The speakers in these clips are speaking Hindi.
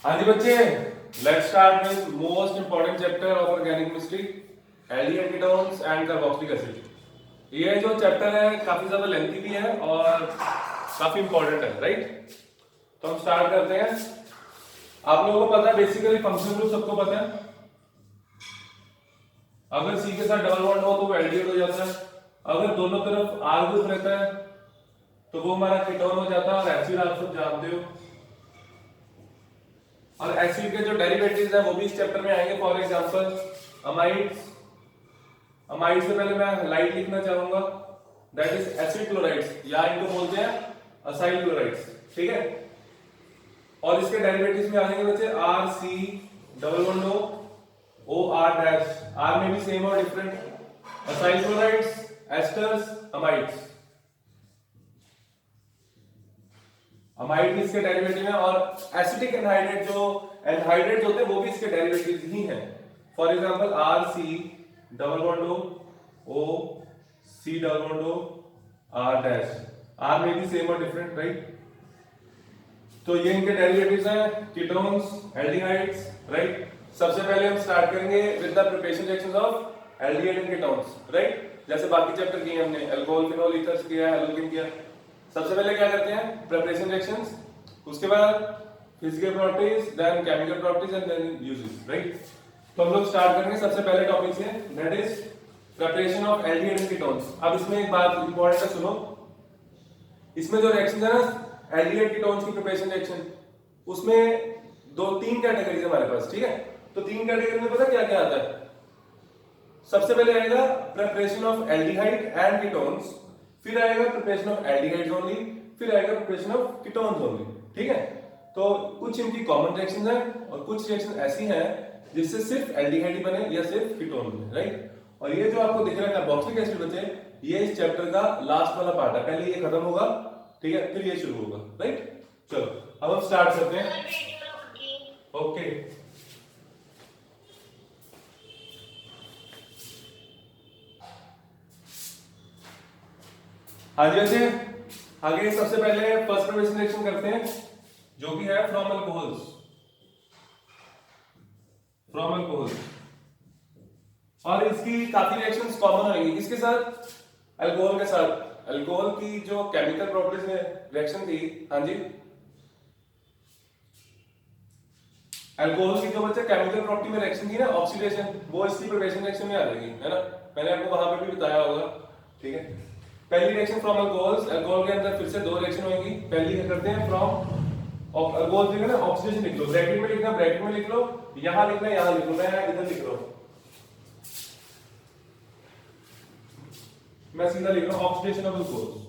हाँ जी बच्चे, let's start with most important chapter of organic chemistry, aldehyde ketones and carboxylic acid. ये जो चैप्टर है काफी ज्यादा लेंथी भी है और काफी इंपॉर्टेंट है, राइट? तो हम स्टार्ट करते हैं। आप लोगों को पता है बेसिकली फंक्शन ग्रुप सबको पता है। अगर सी के साथ डबल बॉन्ड हो तो वो एल्डिहाइड हो जाता है। अगर दोनों तरफ आर ग्रुप रहता है तो वो हमारा कीटोन हो जाता है। और एसिड आप सब जानते हो। और एसिड के जो डेरिवेटिव्स है वो भी इस चैप्टर में आएंगे। For example amides. अमाइड से पहले मैं लाइट लिखना चाहूंगा, दैट इज एसिड क्लोराइड्स, या इनको बोलते हैं असाइल क्लोराइड्स, ठीक है। और इसके डेरिवेटिव्स में आ जाएंगे बच्चे R C double bond O R dash. R में भी सेम और different. Acyl chlorides, esters, amides. Amide भी इसके डेरिवेटिव है। और एसिटिक एनहाइड्रेट जो एनहाइड्रेट होते हैं वो भी इसके डेरिवेटिव ही हैं। For example R C double bond O C double bond R dash. R में भी सेम और डिफरेंट, राइट? तो ये इनके डेरिवेटिव्स हैं, कीटोन्स, एल्डिहाइड्स, राइट? सबसे पहले हम स्टार्ट करेंगे with the preparation reactions of aldehyde and ketones, right? जैसे बाकी चैप्टर किए हमने, अल्कोहल, फिनोल, ईथर्स किया है, एल्केन किया। सबसे पहले क्या करते हैं? प्रिपरेशन रिएक्शंस, उसके बाद physical properties, then chemical properties and then uses, right? तो हम लोग स्टार्ट करेंगे सबसे पहले टॉपिक से, that is preparation of aldehyde and ketones. अब इसमें एक बात इंपॉर्टेंट है, सुनो। इसमें जो रिएक्शन है ना एल्डिहाइड कीटोन्स की प्रिपरेशन रिएक्शन, उसमें दो तीन कैटेगरीज है हमारे पास, ठीक है? तो तीन कैटेगरी में पता क्या क्या आता है? सबसे पहले आएगा preparation of aldehyde and ketones, फिर आएगा प्रिपरेशन ऑफ एल्डिहाइड्स ओनली, फिर आएगा प्रिपरेशन ऑफ कीटोन्स ओनली, ठीक है? तो कुछ इनकी कॉमन रिएक्शंस हैं और कुछ रिएक्शन ऐसी हैं जिससे सिर्फ एल्डिहाइड ही बने या सिर्फ कीटोन बने, राइट? और ये जो आपको दिख रहा है कार्बोक्सिलिक एसिड बचे, ये इस चैप्टर का लास्ट वाला पार्ट है। पहले ये खत्म होगा, ठीक है, फिर ये शुरू होगा, राइट? चलो अब हम स्टार्ट करते हैं। ओके, हाँ जी बच्चे, आगे सबसे पहले फर्स्ट प्रिपरेशन रिएक्शन करते हैं जो कि है फ्रॉम अल्कोहल्स। फ्रॉम अल्कोहल्स, और इसकी काफी रिएक्शंस कॉमन होंगी किसके साथ? अल्कोहल के साथ। अल्कोहल की जो केमिकल प्रॉपर्टीज में रिएक्शन थी, हाँ जी, अल्कोहल की जो बच्चे केमिकल प्रॉपर्टी में रिएक्शन थी ना, ऑक्सीडेशन, वो इसकी प्रिपरेशन रिएक्शन में आ जाएगी, है ना? मैंने आपको वहां पे भी बताया होगा, ठीक है? पहली रिएक्शन फ्रॉम अल्कोहल्स, अल्कोहल के अंदर फिर से दो रिएक्शन होंगी। पहली क्या करते हैं? फ्रॉम अल्कोहल लिखना, ऑक्सीडेशन लिख लो, ब्रैकेट में लिखना, ब्रैकेट में लिख लो, यहां लिखना, यहां लिख लो, मैं इधर लिख रहा हूं, मैं सीधा लिख रहा हूं ऑक्सीडेशन ऑफ अल्कोहल्स।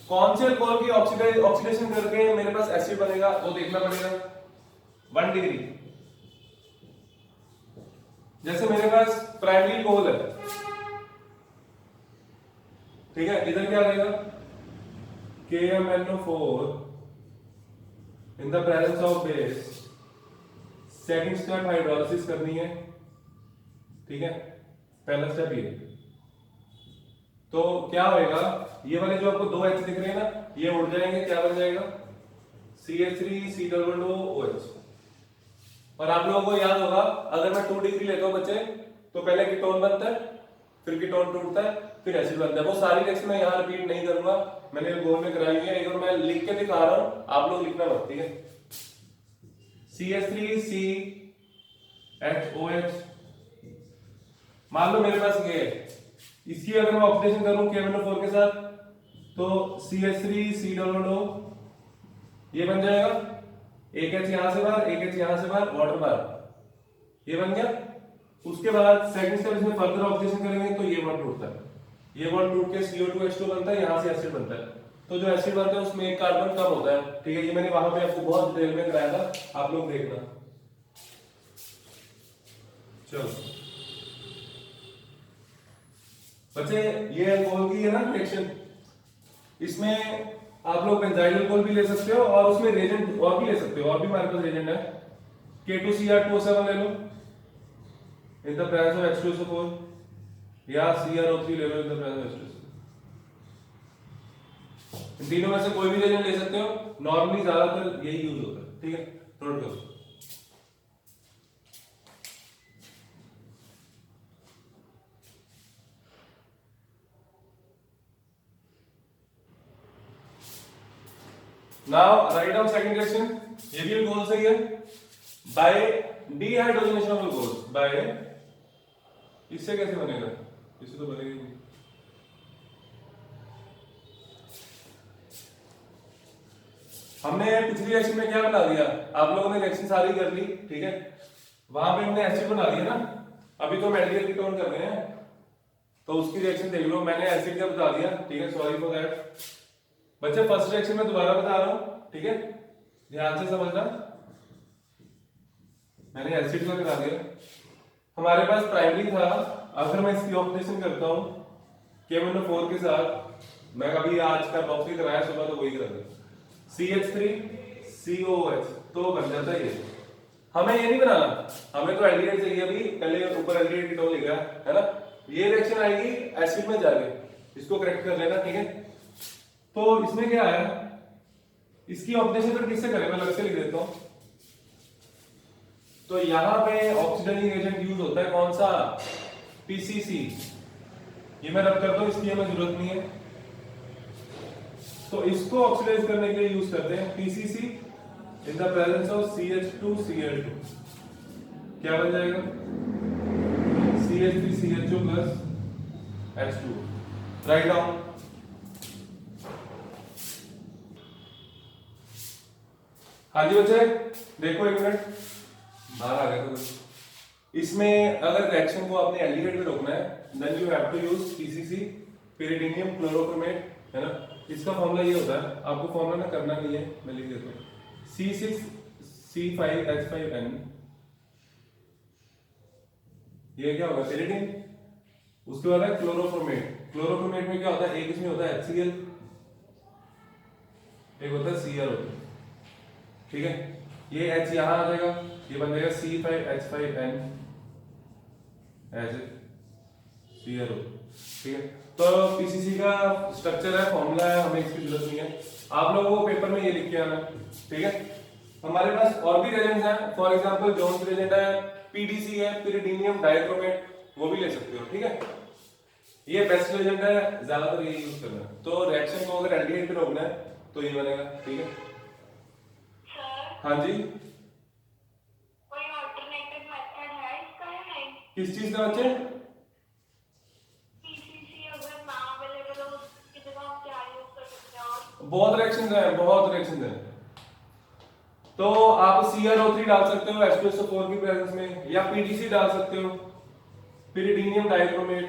कौन से अल्कोहल की ऑक्सीडेशन करके मेरे पास एसिड बनेगा वो देखना पड़ेगा। 1 डिग्री, जैसे मेरे पास प्राइमरी अल्कोहल है, ठीक है, इधर क्या रहेगा? KMnO4 in the presence of base, second step hydrolysis करनी है, ठीक है, पहला स्टेप ये। तो क्या होएगा? ये वाले जो आपको दो H दिख रहे हैं ना, ये उड़ जाएंगे, क्या बन जाएगा? CH3COOH। और आप लोगों को याद होगा, अगर मैं 2 डिग्री लेता हूं बच्चे, तो पहले कीटोन बनता है, फिर कीटोन टूटता है, फिर एसिड बनता है। वो सारी रिएक्शन मैं यहाँ रिपीट नहीं करूंगा, मैंने गोल में कराई है, एक और मैं लिख के दिखा रहा हूं, आप लोग लिखना मत, ठीक है? CH3CHOH, मान लो मेरे पास ये है, इसकी अगर मैं ऑक्सीडेशन करूं KMnO4 के साथ, तो CH3COO ये बन जाएगा, एक H यहां से बाहर, एक H यहां से बाहर, वाटर बाहर, ये बन गया। उसके बाद सेकंड स्टेप इसमें फर्दर ऑक्सीडेशन करेंगे तो ये बॉन्ड टूटता है, ये बॉन्ड टूट के CO2H2 बनता है, यहां से एसिड बनता है। तो जो एसिड बनता है उसमें एक कार्बन कम होता है, ठीक है? ये मैंने वहां पे आपको बहुत डिटेल में कराया था, आप लोग देखना। चलो बच्चे, ये अल्कोहल की है ना रिएक्शन, इसमें आप लोग बेंजाइल अल्कोहल भी ले सकते हो और उसमें रेजेंट और भी ले सकते हो, और भी हमारे पास रेजेंट है। K2Cr2O7 ले लो in the presence of H2SO4, या CrO3 ले लो in the presence of H2SO4। इन तीनों में से कोई भी रिएजेंट ले सकते हो, नॉर्मली ज्यादातर यही यूज होता है, ठीक है। नोट करो। Now write down second reaction, ये भी अल्कोहल सही है, by dehydrogenation of alcohol by, इससे कैसे बनेगा, इससे तो बनेगा ही नहीं। हमने पिछली रिएक्शन में क्या बना दिया, आप लोगों ने रिएक्शन सारी कर ली, ठीक है, वहां पे हमने एसिड बना दिया ना, अभी तो हम एल्डिहाइड कीटोन कर रहे हैं, तो उसकी रिएक्शन देख लो, मैंने एसिड का बता दिया, ठीक है, सॉरी फॉर दैट बच्चे। फर्स्ट रिएक्शन में दोबारा बता रहा हूं, ठीक है, ध्यान से समझना, मैंने एसिड का बता दिया। हमारे पास प्राइमरी था, अगर मैं इसकी ऑक्सीडेशन करता हूं KMnO4 के साथ, मैं कभी आज का टॉपिक कराया सुबह तो वही करा दिया, CH3COOH, तो बन जाता है ये। हमें ये नहीं बनाना, हमें तो एल्डिहाइड चाहिए, अभी पहले ऊपर एल्डिहाइड कीटोन लिखा है ना, ये रिएक्शन आएगी एसिड में जाके, इसको करेक्ट कर लेना, ठीक है। तो इसमें क्या है, इसकी ऑक्सीडेशन फिर किससे करें, मैं अलग से लिख देता हूं। तो यहां पे ऑक्सीडाइजिंग एजेंट यूज होता है कौन सा, PCC, ये मैं रब करता हूं, इसकी हमें जरूरत नहीं है, तो इसको ऑक्सीडाइज करने के लिए यूज करते हैं PCC in the presence of CH2Cl2, क्या बन जाएगा, CH3CHO plus H2, write down. हाँ जी बच्चे देखो एक मिनट, बाहर आ गया तो इसमें अगर रिएक्शन को आपने एल्डिहाइड में रोकना है, then you have to use PCC, pyridinium chlorochromate, है ना। इसका फॉर्मूला ये होता है, आपको फॉर्मूला ना करना नहीं है, मैं लिख देता हूँ, C6C5H5N, ये क्या होगा, pyridine, उसके बाद है क्लोरोक्रोमेट, क्लोरोक्रोमेट में क्या होता है, एक इसमें होता है HCl, एक होता है Cl, ठीक है, ये H यहां आ जाएगा, ये बन जाएगा C5H5N ClO, ठीक है। तो PCC का स्ट्रक्चर है, फॉर्मूला है, हमें इसकी जरूरत नहीं है, आप लोगों को पेपर में ये लिख के आना, ठीक है। हमारे पास और भी रिएजेंट्स हैं, फॉर एग्जांपल जोन्स रिएजेंट है, PDC है, pyridinium डाइक्रोमेट, वो भी ले सकते हो, ठीक है। ये बेस्ट रिएजेंट है, ज्यादातर ये यूज करना है, तो रिएक्शन को अगर एल्डिहाइड पे रोकना है तो ये बनेगा, ठीक है। हाँ जी, कोई अल्टरनेटिव मेथड है इसका या नहीं? किस चीज का बच्चे, PCC अगर ना अवेलेबल हो उसकी जगह हम क्या यूज कर सकते हैं? और बहुत रिएक्शंस हैं, बहुत रिएक्शंस हैं, तो आप CrO3 डाल सकते हो H2SO4 की प्रेजेंस में, या PDC डाल सकते हो, pyridinium डाइक्रोमेट,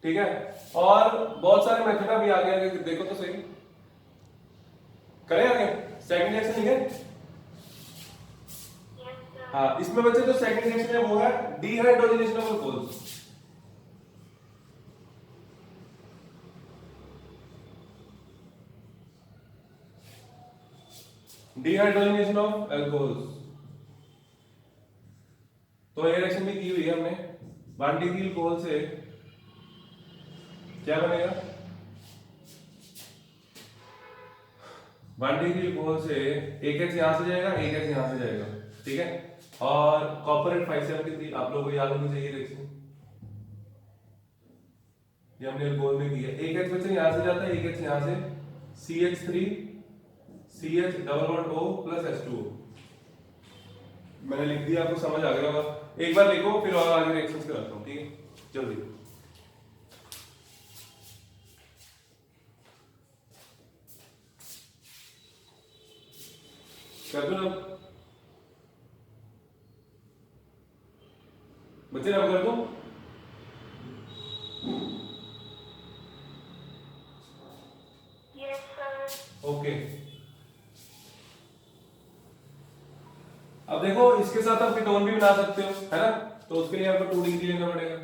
ठीक है। और बहुत सारे मेथड अभी आ गए हैं, देखो तो सही, करें आगे सेकंड रिएक्शन, ठीक है। यस सर, हाँ, इसमें बच्चे जो सेकंड रिएक्शन है वो है dehydrogenation of alcohols, dehydrogenation of alcohols, तो ये रिएक्शन भी की हुई है हमने, 1 डिग्री अल्कोहल से क्या बनेगा, 1 डिग्री अल्कोहल से एक H यहां से जाएगा, एक H यहां से जाएगा, ठीक है। और कॉपर 573, आप लोगों को याद होनी चाहिए रिएक्शन, ये हमने अल्कोहल में की है, एक H बच्चे यहां से जाता है, एक H यहां से, CH3 CH double bond O plus H2O, मैंने लिख दिया, आपको समझ आ गया होगा, एक बार लिखो फिर और आगे रिएक्शंस कराता हूं, ठीक है, जल्दी। कर दो ना बच्चे, अब कर दो, यस सर, ओके। अब देखो इसके साथ आप कीटोन भी बना सकते हो, है ना, तो उसके लिए आपको 2 डिग्री लेना पड़ेगा,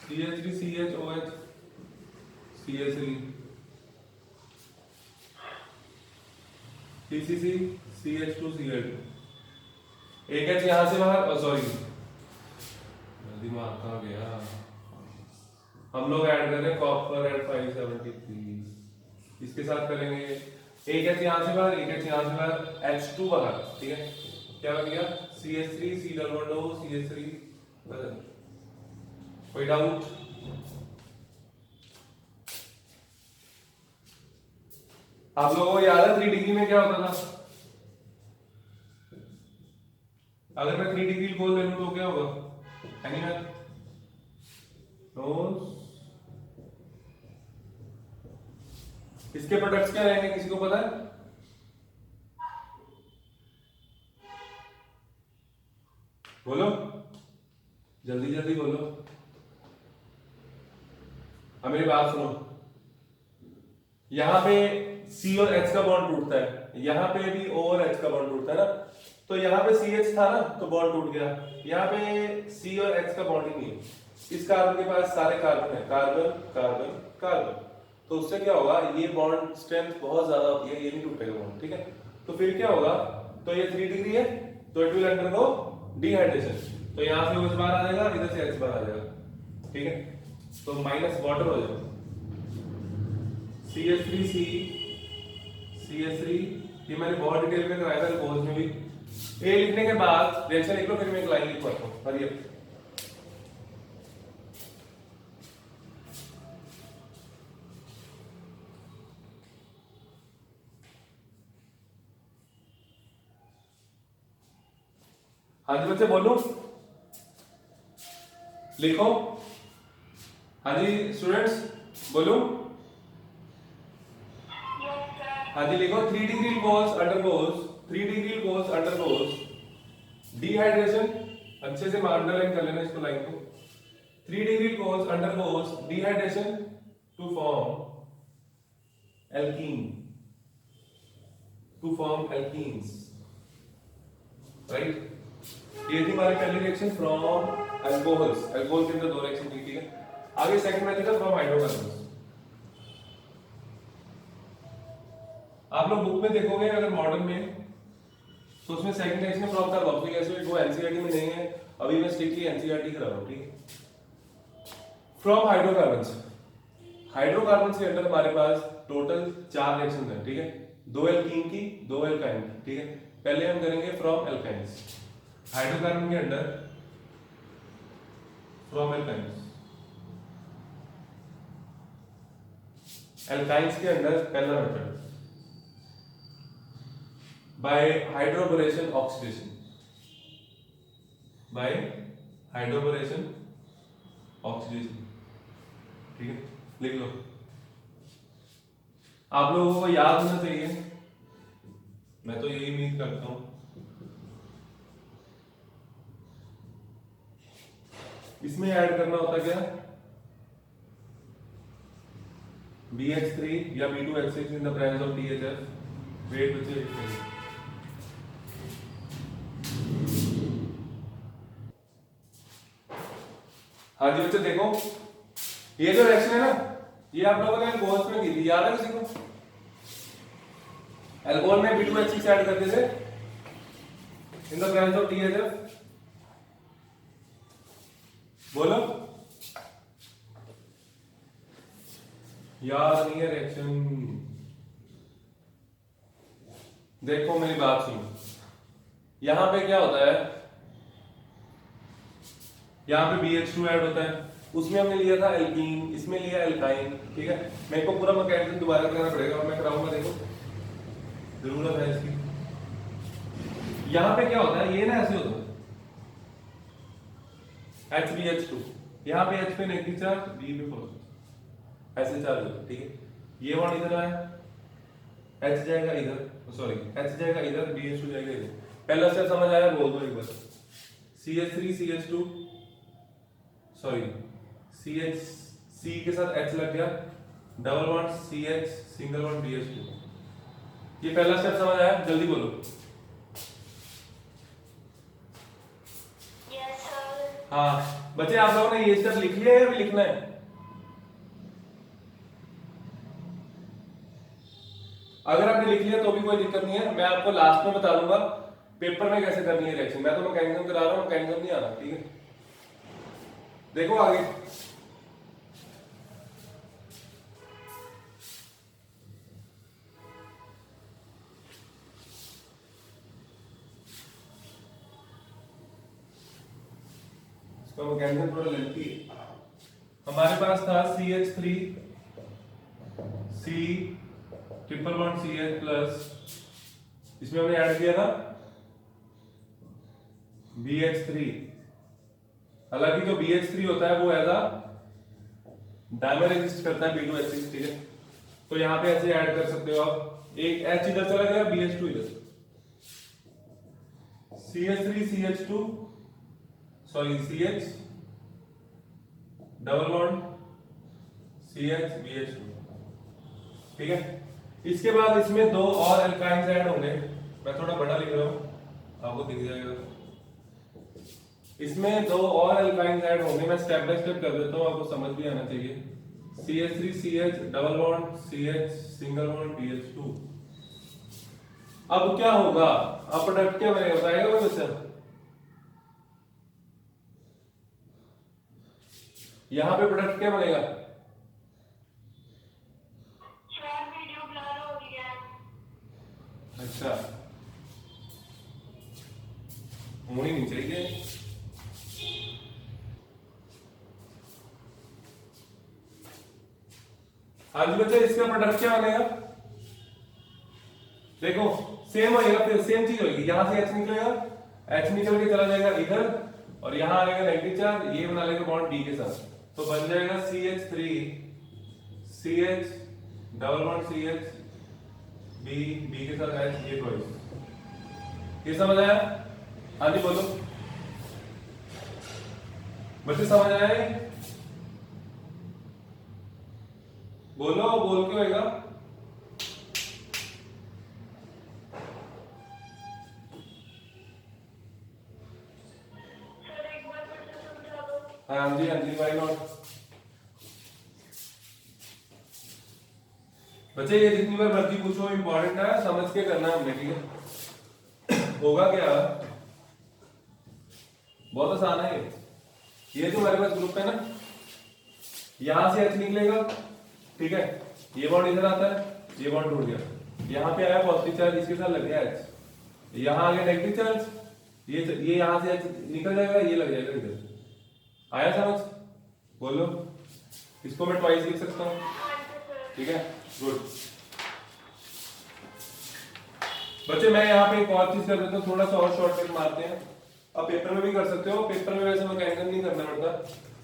CH3CHOH CH3 PCC CH2Cl2, एक H यहां से बाहर, सॉरी दिमाग कहां गया, हम लोग ऐड कर रहे हैं कॉपर एट 573, इसके साथ करेंगे एक एच यहां से बाहर, एक एच यहां से बाहर, H2 बाहर, ठीक है। क्या बन गया CH3 C double bond O CH3, कोई डाउट? आप लोगों को याद है 3 डिग्री में क्या होता था? अगर मैं 3 डिग्री गोल ले लूं तो क्या होगा? Anyone nose? इसके प्रोडक्ट्स क्या रहेंगे, किसी को पता है? बोलो जल्दी जल्दी बोलो। अब मेरी बात सुनो, यहां पे C और H का बॉन्ड टूटता है, यहां पे भी O और H का बॉन्ड टूटता है ना, तो यहां पे CH था ना तो बॉन्ड टूट गया, यहां पे C और H का बॉन्ड ही नहीं है। इस कार्बन के पास सारे कार्बन है, कार्बन कार्बन कार्बन, तो उससे क्या होगा, ये बॉन्ड स्ट्रेंथ बहुत ज्यादा होती है, ये नहीं टूटेगा बॉन्ड, ठीक है। तो फिर क्या होगा, तो ये 3 डिग्री है तो इट विल अंडरगो डिहाइड्रेशन, तो यहां से OH बाहर आ जाएगा, इधर से H बाहर आ जाएगा, ठीक है। तो माइनस वाटर हो जाएगा, CH3C CH3, ये मैंने बहुत डिटेल में कराया था रिपोर्ट में भी। ए लिखने के बाद रिएक्शन लिख लो, फिर मैं एक लाइन लिखवाता हूं, हरिए। हाँ जी बच्चे बोलो, लिखो। हाँ जी स्टूडेंट्स बोलो। Yes sir. हाँ जी लिखो, 3 डिग्री गोल्स अंडरगोज डिहाइड्रेशन, अच्छे से अंडरलाइन कर लेना इसको, लाइन को। 3 degree goals undergoes dehydration to form alkenes, right. ये थी हमारी पहली रिएक्शन फ्रॉम अल्कोहल्स, अल्कोहल के अंदर 2 रिएक्शन थी, ठीक है। आगे सेकंड मेथड है फ्रॉम हाइड्रोकार्बन्स। आप लोग बुक में देखोगे अगर मॉडर्न में, तो उसमें second reaction from carboxylic acid, वो एनसीईआरटी में नहीं है, अभी मैं स्ट्रिक्टली एनसीईआरटी करा रहा हूं, ठीक है। फ्रॉम हाइड्रोकार्बन्स, हाइड्रोकार्बन्स के अंदर हमारे पास टोटल 4 रिएक्शंस हैं, ठीक है। 2 एल्कीन की, 2 एल्काइन की, ठीक है। पहले हम करेंगे फ्रॉम एल्काइंस, हाइड्रोकार्बन के अंदर फ्रॉम एल्काइंस, एल्काइंस के अंदर पहला method by hydroboration oxidation, by hydroboration oxidation, ठीक है, लिख लो। आप लोगों को याद होना चाहिए, मैं तो यही उम्मीद करता हूं। इसमें ऐड करना होता क्या, BH3 या B2H6 in the presence of THF, wait बच्चे लिखेंगे। हाँ जी बच्चे देखो, ये जो रिएक्शन है ना, ये आप लोगों ने अल्कोहल में की थी, याद है किसी को? अल्कोहल में B2H6 ऐड करते थे इन द प्रेजेंस ऑफ THF, बोलो। याद नहीं है रिएक्शन? देखो मेरी बात सुनो, यहां पे क्या होता है, यहां पे BH2 ऐड होता है, उसमें हमने लिया था एल्कीन, इसमें लिया एल्काइन, ठीक है। मेरे को पूरा मैकेनिज्म दोबारा करना पड़ेगा और मैं कराऊंगा, देखो जरूरत है इसकी। यहां पे क्या होता है, ये ना ऐसे होता है HBH2, यहां पे H पे नेगेटिव चार्ज, B पे पॉजिटिव, ऐसे चार्ज होता है, ठीक है। ये बॉन्ड इधर आया, H जाएगा इधर, सॉरी H जाएगा इधर, BH2 जाएगा इधर। पहला स्टेप समझ आया, बोल दो एक बार। CH3 CH2, सॉरी C के साथ H लग गया, double bond CH, single bond BH2। ये पहला स्टेप समझ आया, जल्दी बोलो। Yes sir. हाँ बच्चे, आप लोगों ने ये स्टेप लिख लिया है या अभी लिखना है? अगर आपने लिख लिया तो भी कोई दिक्कत नहीं है, मैं आपको लास्ट में बता दूंगा पेपर में कैसे करनी है रिएक्शन। मैं तो मैकेनिज्म करा रहा हूं, मैकेनिज्म नहीं आ रहा, ठीक है। देखो आगे, तो मैकेनिज्म थोड़ा लेंथी है। हमारे पास था CH3 C triple bond CH plus, इसमें हमने ऐड किया था BH3। हालांकि जो BH3 होता है वो एज अ डायमर एग्जिस्ट करता है B2H6, ठीक है। तो यहाँ पे ऐसे ऐड कर सकते हो आप, एक H इधर चला गया, BH2 इधर, CH3 CH2 sorry CH double bond CH BH2, ठीक है। इसके बाद इसमें दो और एल्काइंस ऐड होंगे, मैं थोड़ा बड़ा लिख रहा हूं आपको दिख जाएगा। इसमें दो और एल्काइंस ऐड होंगे, मैं स्टेप बाय स्टेप कर देता हूं, आपको समझ भी आना चाहिए। CH3 CH double bond CH single bond BH2। अब क्या होगा, अब प्रोडक्ट क्या बनेगा बताएगा कोई बच्चा? यहाँ पे प्रोडक्ट क्या बनेगा? सर वीडियो ब्लर हो रही है। अच्छा, होनी नहीं चाहिए। हाँ जी बच्चे, इसका प्रोडक्ट क्या बनेगा? देखो सेम होएगा, फिर सेम चीज होगी, यहां से H निकलेगा, H निकल के चला जाएगा इधर, और यहां आएगा नेगेटिव चार्ज, ये बना लेगा बॉन्ड D के साथ, तो बन जाएगा CH3 CH double bond CH B के साथ H, ये ट्वाइस। ये समझ आया? हाँ जी बोलो बच्चे, समझ आए? बोलो, बोल के होएगा। सर एक बार फिर से समझा दो। हाँ जी व्हाई नॉट। बच्चे ये जितनी बार मर्जी पूछो, इंपॉर्टेंट है, समझ के करना है हमने, ठीक है। होगा क्या, बहुत आसान है ये जो हमारे पास ग्रुप है ना, यहां से H निकलेगा, ठीक है, ये बॉन्ड इधर आता है, ये बॉन्ड टूट गया, यहाँ पे आया पॉजिटिव चार्ज, इसके साथ लग गया H, यहाँ आ गया नेगेटिव चार्ज, ये यहां से H निकल जाएगा, ये लग जाएगा इधर। आया समझ? बोलो, इसको मैं ट्वाइस लिख सकता हूँ, ठीक है, गुड। बच्चे मैं यहाँ पे एक और चीज कर देता हूँ, थोड़ा सा और शॉर्टकट मारते हैं। अब पेपर में भी कर सकते हो, पेपर में वैसे मैकेनिज्म नहीं करना पड़ता।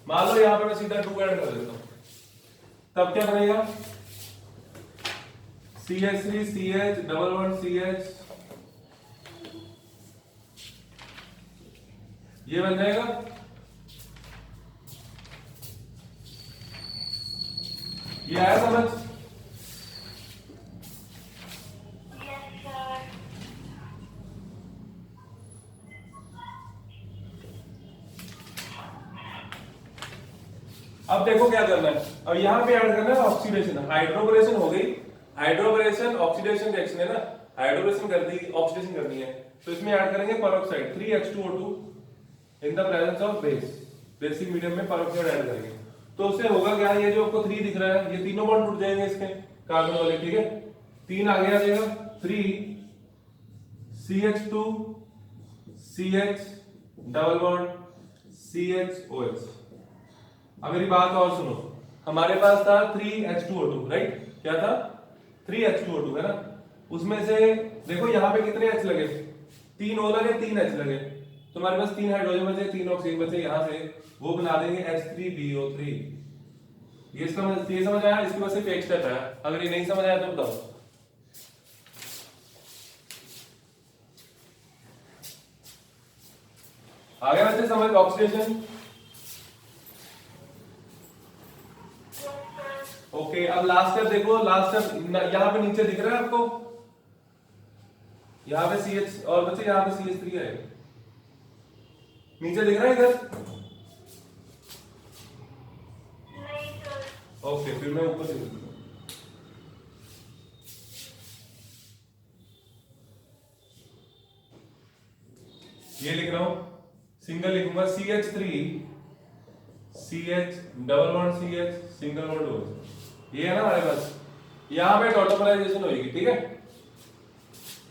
मान लो यहाँ पे मैं सीधा 2 ऐड कर देता हूँ, तब क्या बनेगा? CH3 CH double bond CH, ये बन जाएगा। ये आया समझ? Yes sir. अब देखो क्या करना है, अब यहाँ पे ऐड करना है ऑक्सीडेशन, हाइड्रोबरेशन हो गई, हाइड्रोबरेशन ऑक्सीडेशन रिएक्शन है ना, हाइड्रोबरेशन कर दी, ऑक्सीडेशन करनी है, तो इसमें ऐड करेंगे peroxide 3H2O2 in the presence of base, basic medium में पेरोक्साइड ऐड करेंगे। तो उससे होगा क्या, ये जो आपको 3 दिख रहा है, ये तीनों बॉन्ड टूट जाएंगे इसके कार्बन वाले, ठीक है, 3 आगे आ जाएगा, 3 CH2 CH double bond CHOH। अब मेरी बात और सुनो, हमारे पास था 3H2O2, राइट? क्या था? 3H2O2 है ना, उसमें से देखो यहाँ पे कितने H लगे, 3 O लगे, 3 H लगे, तो हमारे पास 3 हाइड्रोजन बचे, 3 ऑक्सीजन बचे, यहाँ से वो बना देंगे H3BO3। ये समझ आया? इसके बस सिर्फ एक स्टेप है, अगर ये नहीं समझ आया तो बताओ। आ गया वैसे समझ ऑक्सीडेशन? ओके, अब लास्ट स्टेप देखो, लास्ट स्टेप यहाँ पे नीचे दिख रहा है आपको, यहाँ पे CH और बच्चे यहाँ पे CH3 है, नीचे दिख रहा है इधर? नहीं सर। ओके, फिर मैं ऊपर से लिख दूंगा। ये लिख रहा हूं, सिंगल लिखूंगा CH3 CH double bond CH single bond OH, ये है ना हमारे पास। यहाँ पे टॉटोमराइजेशन होगी, ठीक है,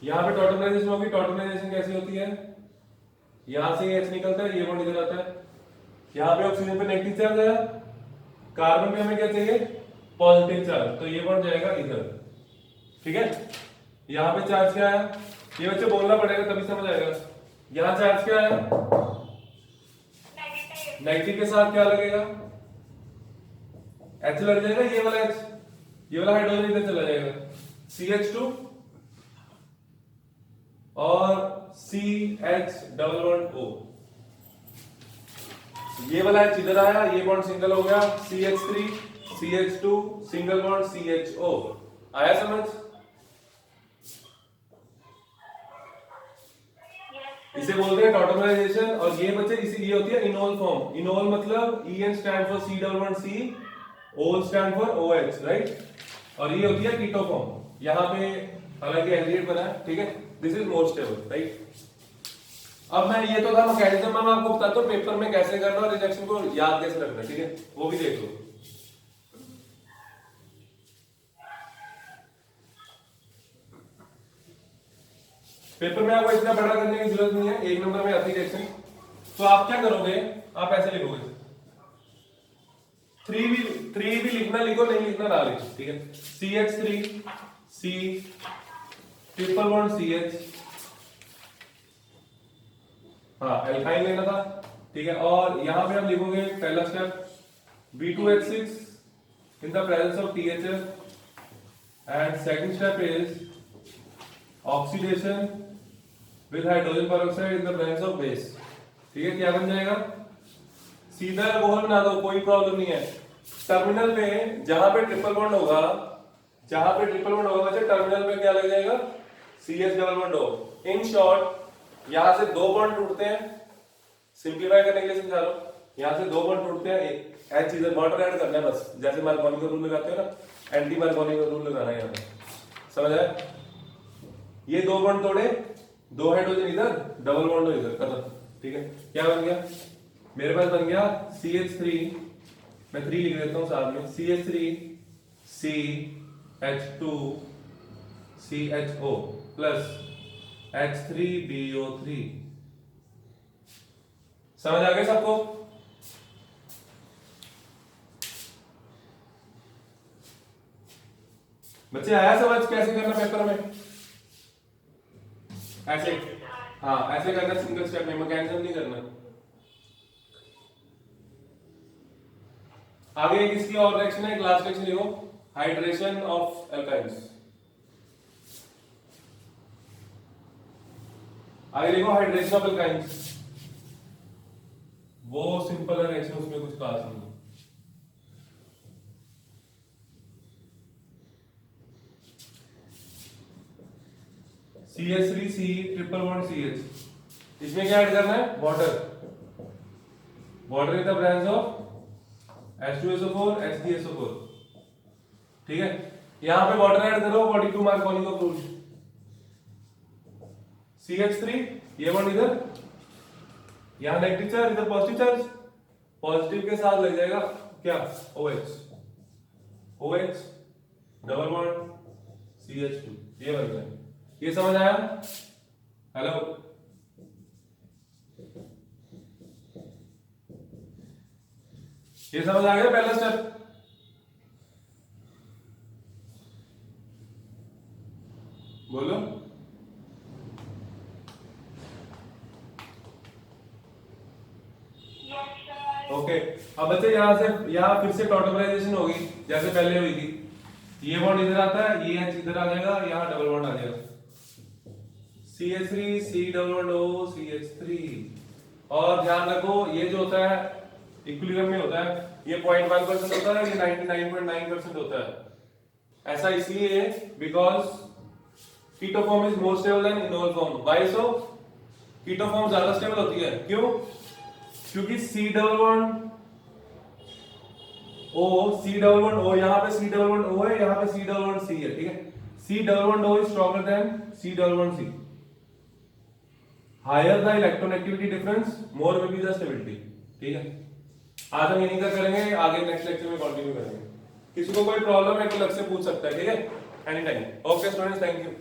यहाँ पे टॉटोमराइजेशन होगी। टॉटोमराइजेशन कैसे होती है? यहाँ से H निकलता है, ये बॉन्ड इधर आता है, यहाँ पे ऑक्सीजन पे नेगेटिव चार्ज आया, कार्बन पे हमें क्या चाहिए, पॉजिटिव चार्ज, तो ये बॉन्ड जाएगा इधर। ठीक है, यहाँ पे चार्ज क्या आया, ये बच्चे बोलना पड़ेगा तभी समझ आएगा। यहाँ चार्ज क्या आया, नेगेटिव। नेगेटिव के साथ क्या लगेगा, H लग जाएगा, ये वाला H, ये वाला हाइड्रोजन इधर चला जाएगा, CH2 और CH डबल बॉन्ड O। ये वाला H इधर आया, ये बॉन्ड सिंगल हो गया, CH3 CH2 single bond CHO। आया समझ? इसे बोलते हैं टॉटमराइजेशन। और ये बच्चे इसी ये होती है इनोल फॉर्म। इनोल मतलब EN stand for C double bond C, OL stand for OH, right. और ये होती है कीटो फॉर्म। यहाँ पे हालांकि एल्डिहाइड बना है, ठीक है, this is more stable, right. अब मैं ये तो था मैकेनिज्म, मैं आपको बताता हूँ पेपर में कैसे करना और रिएक्शन को याद कैसे रखना, ठीक है, वो भी देख लो। पेपर में आपको इतना बड़ा करने की जरूरत नहीं है, एक नंबर में आती रिएक्शन। तो आप क्या करोगे, आप ऐसे लिखोगे, 3 भी लिखना लिखो, नहीं लिखना ना लिखो, ठीक है। CH3 C triple bond CH, हाँ एल्काइन लेना था, ठीक है। और यहां पे हम लिखोगे पहला step B2H6 in the presence of THF and second step is oxidation with hydrogen peroxide in the presence of base, ठीक है। क्या बन जाएगा, सीधा अल्कोहल बना दो, कोई प्रॉब्लम नहीं है। टर्मिनल पे जहां पे ट्रिपल बॉन्ड होगा, जहां पे ट्रिपल बॉन्ड होगा बच्चे, टर्मिनल पे क्या लग जाएगा, CH डबल बॉन्ड हो। इन शॉर्ट यहां से दो बॉन्ड टूटते हैं, सिंपलीफाई करने के लिए समझा रहा हूं, यहां से दो बॉन्ड टूटते हैं, H इधर वाटर ऐड करना है बस, जैसे मार्कोनी का रूल लगाते हो ना, एंटी मार्कोनी का रूल लगाना है यहां पे, समझ आया। ये दो बॉन्ड तोड़े, दो हाइड्रोजन इधर, डबल बॉन्ड हो इधर, खत्म, ठीक है। क्या बन गया, मेरे पास बन गया CH3, मैं 3 लिख देता हूं साथ में, CH3 CH2 CHO plus H3BO3। समझ आ गया सबको? बच्चे आया समझ कैसे करना पेपर में, ऐसे, हाँ ऐसे करना, सिंगल स्टेप में, मैकेनिज्म नहीं करना। आगे एक इसकी और रिएक्शन है, लास्ट रिएक्शन लिखो, हाइड्रेशन ऑफ एल्काइंस। आगे लिखो हाइड्रेशन ऑफ एल्काइंस, वो सिंपल है रिएक्शन, उसमें कुछ खास नहीं है। CH3C ट्रिपल बॉन्ड CH, इसमें क्या ऐड करना है, water, water in the presence of H2SO4 H3SO4, ठीक है। यहां पे वाटर ऐड करो, 42 मार्कोनी का रूल। CH3 ये बॉन्ड इधर, यहां नेगेटिव चार्ज, इधर पॉजिटिव चार्ज, पॉजिटिव के साथ लग जाएगा क्या, OH, OH double bond CH2, ये बन गया। ये समझ आया? हेलो, ये समझ आ गया पहला स्टेप? बोलो। ओके, अब बच्चे यहां से यहां फिर से टॉटमराइजेशन होगी जैसे पहले हुई थी। ये बॉन्ड इधर आता है, ये H इधर आ जाएगा, यहां डबल बॉन्ड आ जाएगा, CH3 C double bond O CH3। और ध्यान रखो ये जो होता है इक्विलिब्रियम में होता है, ये 0.1% होता है, ये 99.9% होता है। ऐसा इसलिए है because keto form is more stable than enol form. Why so? Keto form ज्यादा स्टेबल होती है, क्यों? क्योंकि C double bond O, C double bond O, यहां पे C डबल बॉन्ड O है, यहां पे C डबल बॉन्ड C है, ठीक है। C double bond O is stronger than C double bond C। Higher the electronegativity difference, more will be the stability, ठीक है। आज हम यहीं तक करेंगे, आगे नेक्स्ट लेक्चर में कंटिन्यू करेंगे। किसी को कोई प्रॉब्लम है तो अलग से पूछ सकता है, ठीक है, any time. Okay students, thank you.